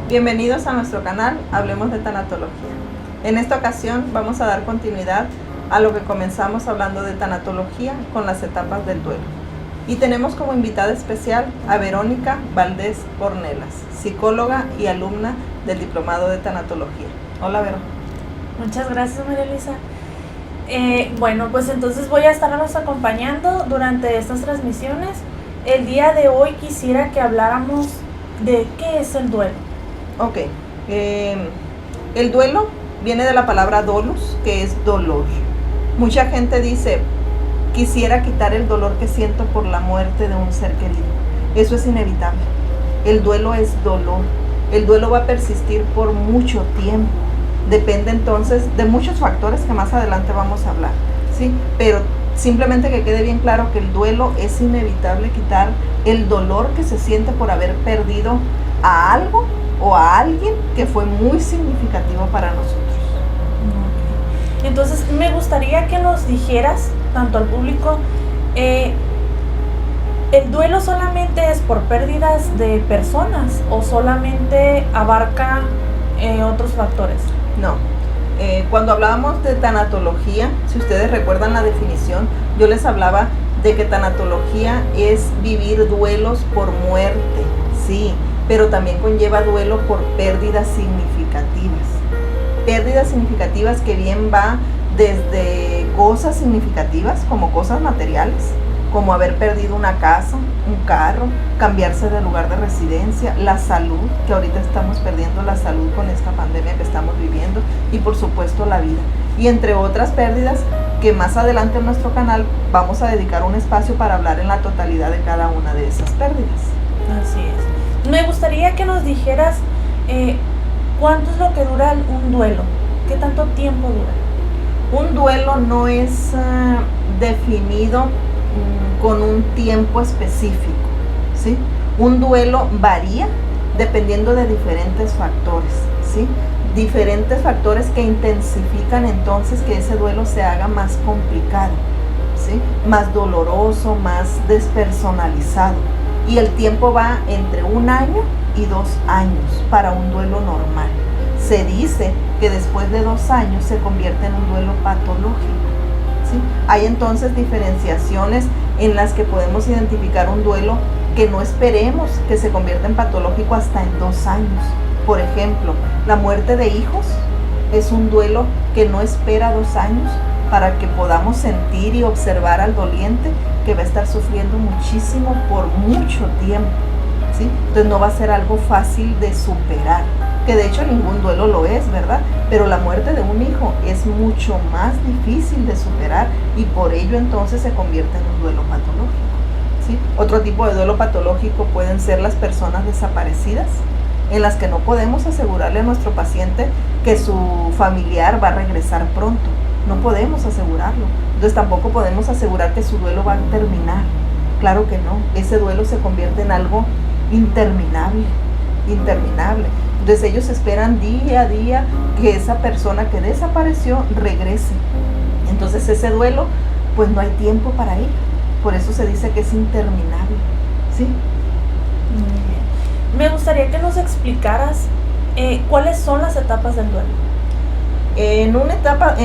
Bienvenidos a nuestro canal Hablemos de Tanatología. En esta ocasión vamos a dar continuidad a lo que comenzamos hablando de tanatología con las etapas del duelo. Y tenemos como invitada especial a Verónica Valdés Ornelas, psicóloga y alumna del Diplomado de Tanatología. Hola, Vero. Muchas gracias, María Luisa. Bueno, pues entonces voy a estarnos acompañando durante estas transmisiones. El día de hoy quisiera que habláramos de qué es el duelo. Ok, el duelo viene de la palabra dolus, que es dolor. Mucha gente dice, quisiera quitar el dolor que siento por la muerte de un ser querido. Eso es inevitable. El duelo es dolor. El duelo va a persistir por mucho tiempo. Depende entonces de muchos factores que más adelante vamos a hablar, ¿sí? Pero simplemente que quede bien claro que el duelo es inevitable quitar el dolor que se siente por haber perdido a algo o a alguien que fue muy significativo para nosotros. Entonces me gustaría que nos dijeras, tanto al público, ¿el duelo solamente es por pérdidas de personas o solamente abarca otros factores? No. Cuando hablábamos de tanatología, si ustedes recuerdan la definición, yo les hablaba de que tanatología es vivir duelos por muerte, sí, pero también conlleva duelo por pérdidas significativas. Pérdidas significativas que bien va desde cosas significativas, como cosas materiales, como haber perdido una casa, un carro, cambiarse de lugar de residencia, la salud, que ahorita estamos perdiendo la salud con esta pandemia que estamos viviendo, y por supuesto la vida. Y entre otras pérdidas que más adelante en nuestro canal vamos a dedicar un espacio para hablar en la totalidad de cada una de esas pérdidas. Así es. Me gustaría que nos dijeras cuánto es lo que dura un duelo, qué tanto tiempo dura. Un duelo no es definido con un tiempo específico, ¿sí? Un duelo varía dependiendo de diferentes factores, ¿sí? Diferentes factores que intensifican entonces que ese duelo se haga más complicado, ¿sí? Más doloroso, más despersonalizado. Y el tiempo va entre 1 año y 2 años para un duelo normal. Se dice que después de 2 años se convierte en un duelo patológico, ¿sí? Hay entonces diferenciaciones en las que podemos identificar un duelo que no esperemos que se convierta en patológico hasta en 2 años. Por ejemplo, la muerte de hijos es un duelo que no espera 2 años para que podamos sentir y observar al doliente que va a estar sufriendo muchísimo por mucho tiempo, ¿sí? Entonces no va a ser algo fácil de superar, que de hecho ningún duelo lo es, ¿verdad? Pero la muerte de un hijo es mucho más difícil de superar y por ello entonces se convierte en un duelo patológico, ¿sí? Otro tipo de duelo patológico pueden ser las personas desaparecidas, en las que no podemos asegurarle a nuestro paciente que su familiar va a regresar pronto. No podemos asegurarlo. Entonces tampoco podemos asegurar que su duelo va a terminar. Claro que no. Ese duelo se convierte en algo interminable. Entonces ellos esperan día a día que esa persona que desapareció regrese. Entonces ese duelo, pues no hay tiempo para ir. Por eso se dice que es interminable, ¿sí? Muy bien. Me gustaría que nos explicaras cuáles son las etapas del duelo. En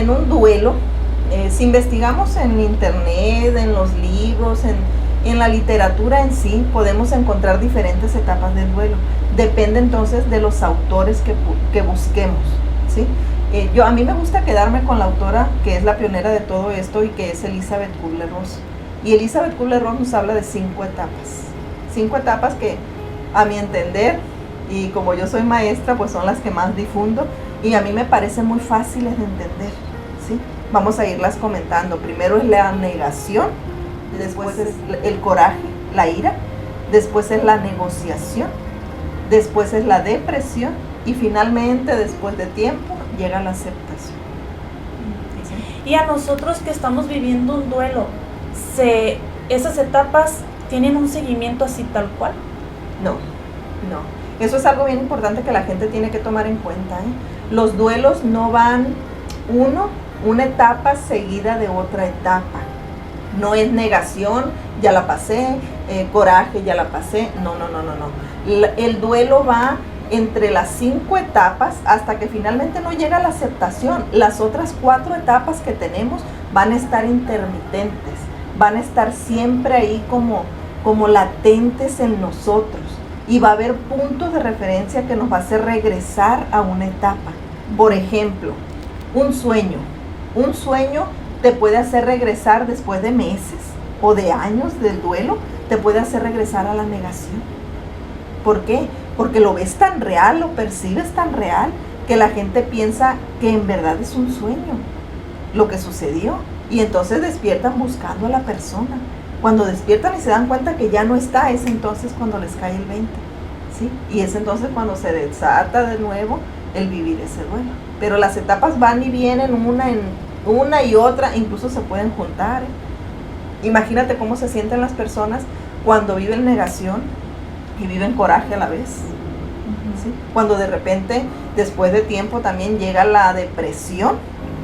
un duelo, si investigamos en internet, en los libros, en la literatura en sí, podemos encontrar diferentes etapas del duelo. Depende entonces de los autores que busquemos, ¿sí? A mí me gusta quedarme con la autora que es la pionera de todo esto y que es Elizabeth Kubler-Ross. Y Elizabeth Kubler-Ross nos habla de 5 etapas. 5 etapas que, a mi entender, y como yo soy maestra, pues son las que más difundo y a mí me parecen muy fáciles de entender, ¿sí? Vamos a irlas comentando. Primero es la negación, después es el coraje, la ira, después es la negociación, después es la depresión y finalmente, después de tiempo, llega la aceptación. ¿Sí? Y a nosotros que estamos viviendo un duelo, ¿esas etapas tienen un seguimiento así tal cual? No. Eso es algo bien importante que la gente tiene que tomar en cuenta, ¿eh? Los duelos no van una etapa seguida de otra etapa. No es negación, ya la pasé, coraje, ya la pasé. No. El duelo va entre las 5 etapas hasta que finalmente no llega la aceptación. Las otras 4 etapas que tenemos van a estar intermitentes, van a estar siempre ahí como latentes en nosotros, y va a haber puntos de referencia que nos va a hacer regresar a una etapa. Por ejemplo, un sueño te puede hacer regresar después de meses o de años del duelo, te puede hacer regresar a la negación. ¿Por qué? Porque lo ves tan real, lo percibes tan real, que la gente piensa que en verdad es un sueño lo que sucedió, y entonces despiertan buscando a la persona. Cuando despiertan y se dan cuenta que ya no está, es entonces cuando les cae el 20, ¿sí? Y es entonces cuando se desata de nuevo el vivir ese duelo. Pero las etapas van y vienen una y otra, incluso se pueden juntar, ¿eh? Imagínate cómo se sienten las personas cuando viven negación y viven coraje a la vez, ¿sí? Cuando de repente, después de tiempo, también llega la depresión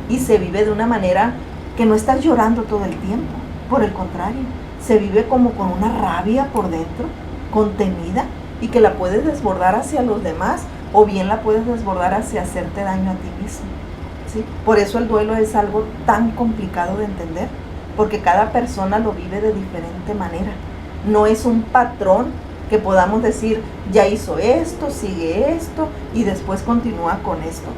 y se vive de una manera que no estás llorando todo el tiempo. Por el contrario, se vive como con una rabia por dentro, contenida, y que la puedes desbordar hacia los demás, o bien la puedes desbordar hacia hacerte daño a ti mismo, ¿sí? Por eso el duelo es algo tan complicado de entender, porque cada persona lo vive de diferente manera. No es un patrón que podamos decir, ya hizo esto, sigue esto, y después continúa con esto.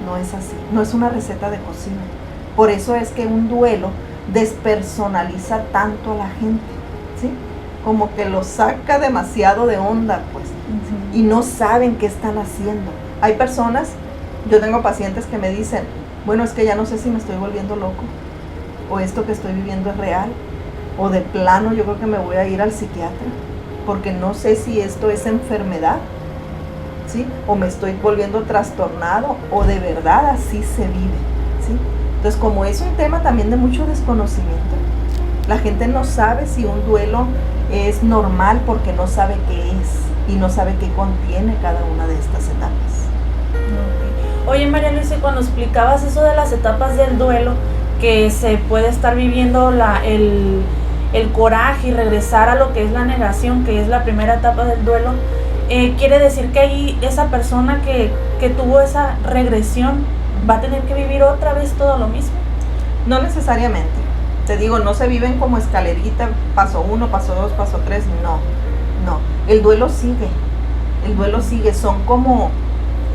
No es así. No es una receta de cocina. Por eso es que un duelo despersonaliza tanto a la gente, ¿sí? Como que lo saca demasiado de onda, pues, y no saben qué están haciendo. Hay personas, yo tengo pacientes que me dicen, bueno, es que ya no sé si me estoy volviendo loco, o esto que estoy viviendo es real, o de plano yo creo que me voy a ir al psiquiatra, porque no sé si esto es enfermedad, ¿sí? O me estoy volviendo trastornado, o de verdad así se vive, ¿sí? Entonces, como es un tema también de mucho desconocimiento, la gente no sabe si un duelo es normal porque no sabe qué es y no sabe qué contiene cada una de estas etapas. Okay. Oye, María Luisa, cuando explicabas eso de las etapas del duelo, que se puede estar viviendo el coraje y regresar a lo que es la negación, que es la primera etapa del duelo, quiere decir que ahí esa persona que tuvo esa regresión va a tener que vivir otra vez todo lo mismo. No necesariamente. Te digo, no se viven como escalerita, paso 1, paso 2, paso 3, no. El duelo sigue. Son como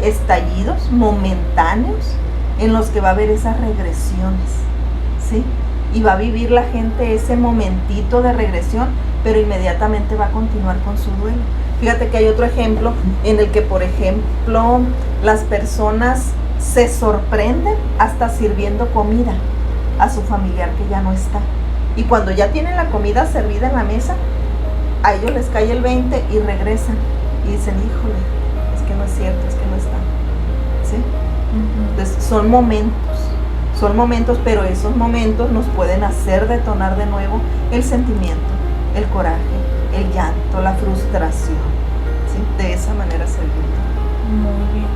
estallidos momentáneos en los que va a haber esas regresiones, ¿sí? Y va a vivir la gente ese momentito de regresión, pero inmediatamente va a continuar con su duelo. Fíjate que hay otro ejemplo en el que, por ejemplo, las personas se sorprenden hasta sirviendo comida a su familiar que ya no está. Y cuando ya tienen la comida servida en la mesa, a ellos les cae el 20 y regresan. Y dicen, híjole, es que no es cierto, es que no está. ¿Sí? Entonces son momentos, pero esos momentos nos pueden hacer detonar de nuevo el sentimiento, el coraje, el llanto, la frustración, ¿sí? De esa manera se vive. Muy bien.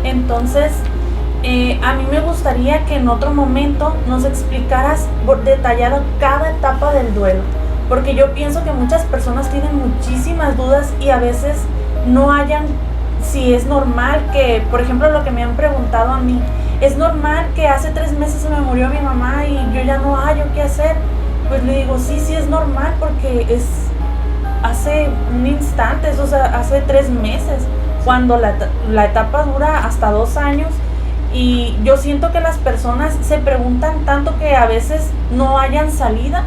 Entonces, a mí me gustaría que en otro momento nos explicaras detallado cada etapa del duelo, porque yo pienso que muchas personas tienen muchísimas dudas y a veces no hallan si es normal que, por ejemplo, lo que me han preguntado a mí, ¿es normal que hace 3 meses se me murió mi mamá y yo ya no hallo qué hacer? Pues le digo, sí es normal, porque es hace un instante, o sea, hace 3 meses, cuando la etapa dura hasta 2 años. Y yo siento que las personas se preguntan tanto que a veces no hayan salida.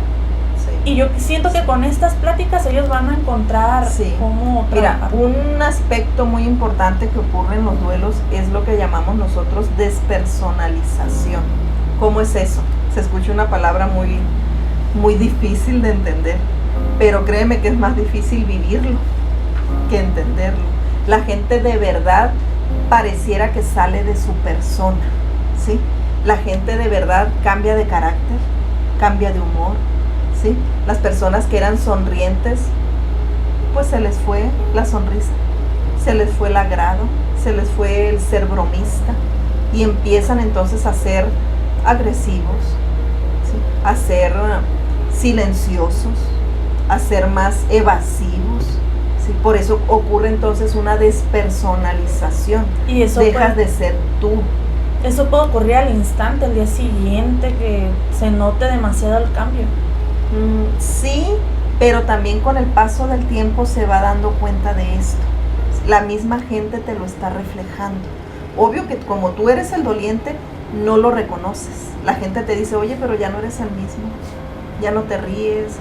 Sí. Y yo siento que con estas pláticas ellos van a encontrar cómo trabajar. Mira, un aspecto muy importante que ocurre en los duelos es lo que llamamos nosotros despersonalización. ¿Cómo es eso? Se escucha una palabra muy, muy difícil de entender, pero créeme que es más difícil vivirlo que entenderlo. La gente de verdad pareciera que sale de su persona, ¿sí? La gente de verdad cambia de carácter, cambia de humor, ¿sí? Las personas que eran sonrientes, pues se les fue la sonrisa, se les fue el agrado, se les fue el ser bromista, y empiezan entonces a ser agresivos, ¿sí? A ser silenciosos, a ser más evasivos, Sí, por eso ocurre entonces una despersonalización. Y eso dejas de ser tú. Eso puede ocurrir al instante, el día siguiente, que se note demasiado el cambio. Sí, pero también con el paso del tiempo se va dando cuenta de esto. La misma gente te lo está reflejando. Obvio que como tú eres el doliente, no lo reconoces. La gente te dice, oye, pero ya no eres el mismo. Ya no te ríes,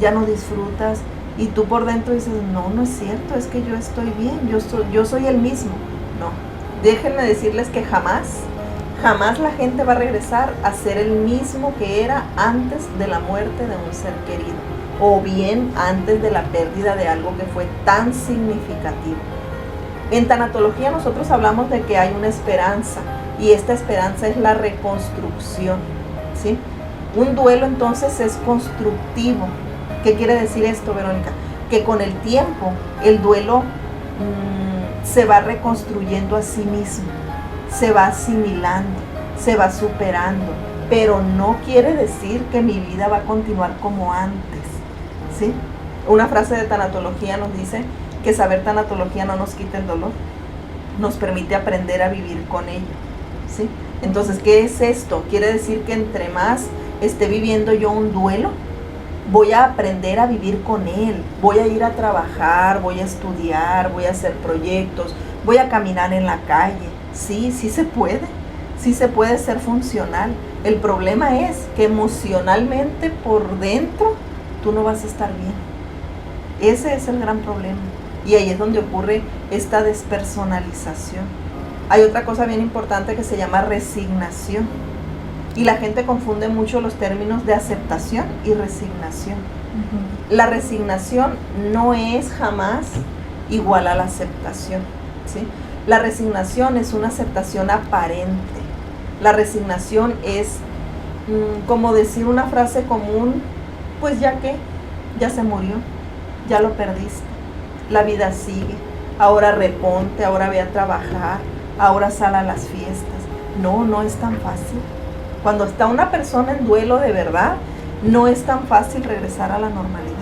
ya no disfrutas. Y tú por dentro dices, no, no es cierto, es que yo estoy bien, yo soy el mismo. No, déjenme decirles que jamás la gente va a regresar a ser el mismo que era antes de la muerte de un ser querido, o bien antes de la pérdida de algo que fue tan significativo. En tanatología nosotros hablamos de que hay una esperanza, y esta esperanza es la reconstrucción, ¿sí? Un duelo entonces es constructivo. ¿Qué quiere decir esto, Verónica? Que con el tiempo el duelo se va reconstruyendo a sí mismo, se va asimilando, se va superando, pero no quiere decir que mi vida va a continuar como antes, ¿sí? Una frase de tanatología nos dice que saber tanatología no nos quita el dolor, nos permite aprender a vivir con ello, ¿sí? Entonces, ¿qué es esto? Quiere decir que entre más esté viviendo yo un duelo, voy a aprender a vivir con él, voy a ir a trabajar, voy a estudiar, voy a hacer proyectos, voy a caminar en la calle. Sí se puede ser funcional. El problema es que emocionalmente por dentro tú no vas a estar bien. Ese es el gran problema. Y ahí es donde ocurre esta despersonalización. Hay otra cosa bien importante que se llama resignación. Y la gente confunde mucho los términos de aceptación y resignación. La resignación no es jamás igual a la aceptación, ¿sí? La resignación es una aceptación aparente. La resignación es como decir una frase común, pues ya se murió, ya lo perdiste, la vida sigue, ahora reponte, ahora ve a trabajar, ahora sal a las fiestas. No es tan fácil. Cuando está una persona en duelo de verdad, no es tan fácil regresar a la normalidad.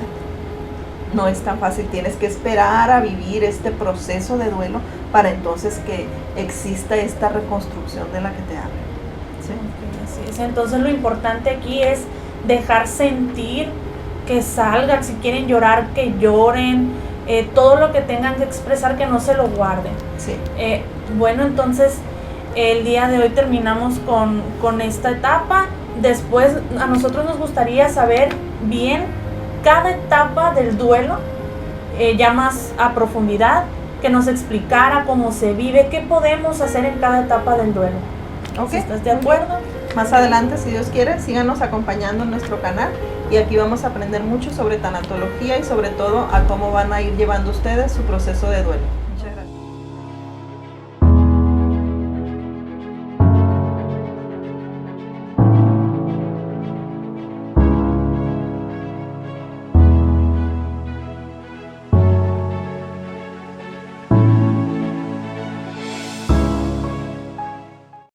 No es tan fácil, tienes que esperar a vivir este proceso de duelo para entonces que exista esta reconstrucción de la que te hablo. ¿Sí? Okay, así es. Entonces lo importante aquí es dejar sentir, que salgan, si quieren llorar, que lloren, todo lo que tengan que expresar, que no se lo guarden. Sí. Bueno, entonces el día de hoy terminamos con esta etapa. Después a nosotros nos gustaría saber bien cada etapa del duelo, ya más a profundidad, que nos explicara cómo se vive, qué podemos hacer en cada etapa del duelo. Ok, ¿Sí estás de acuerdo? Más adelante, si Dios quiere, síganos acompañando en nuestro canal y aquí vamos a aprender mucho sobre tanatología y sobre todo a cómo van a ir llevando ustedes su proceso de duelo.